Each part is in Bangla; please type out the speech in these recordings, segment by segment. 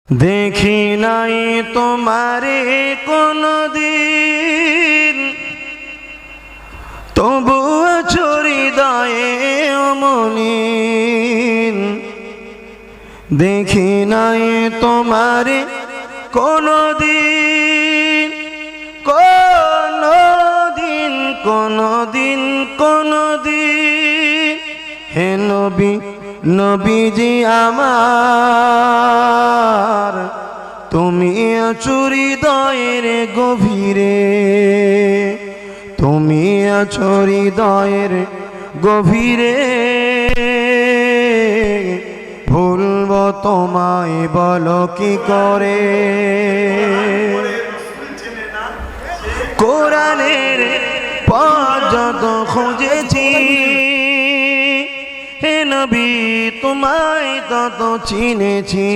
দেখি নাই তোমারে কোনদিন, তবু আছো হৃদয়ে অমলিন। দেখি নাই তোমারে কোনদিন, কোনদিন কোনদিন কোনদিন। হে নবী, নবীজি আমার, তুমি আছো হৃদয়ের গভীরে, তুমি আছো হৃদয়ের গভীরে। ভুলব তোমায় বলো কি করে, কোরআনের পথ যত খুঁজেছি, হে নবী তোমায় তত চিনেছি।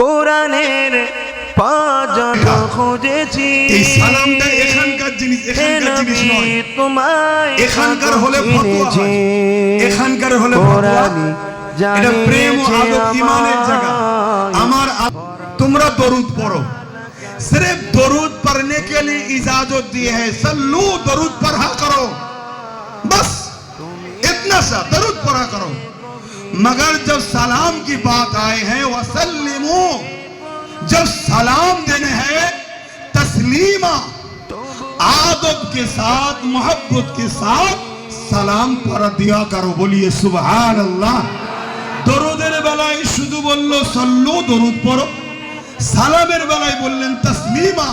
কোরআনের পথ যত খুঁজেছি, এই সালামটা এখানকার জিনিস, এখানকার জিনিস নয়। তোমায় এখানকার হলে ফতোয়া হয়, এখানকার হলে ফতোয়া। এটা প্রেম ও আদব ঈমানের জায়গা। আমার তোমরা দরুদ পড়ো, सिर्फ दरूद पढ़ने के लिए इजाजत दी है। सल्लू, दरूद पढ़ा करो, बस इतना सा दरूद पढ़ा करो। मगर जब सलाम की बात आए हैं वसल्लिमू, जब सलाम देने हैं तस्लीमा, आदब के साथ मोहब्बत के साथ सलाम पढ़ दिया करो। बोलिए सुभान अल्लाह। दरूदेर बेलाय शुधु बोललो सल्लू, दरूद पढ़ो। সালামের বেলায় বললেন তসলিমা।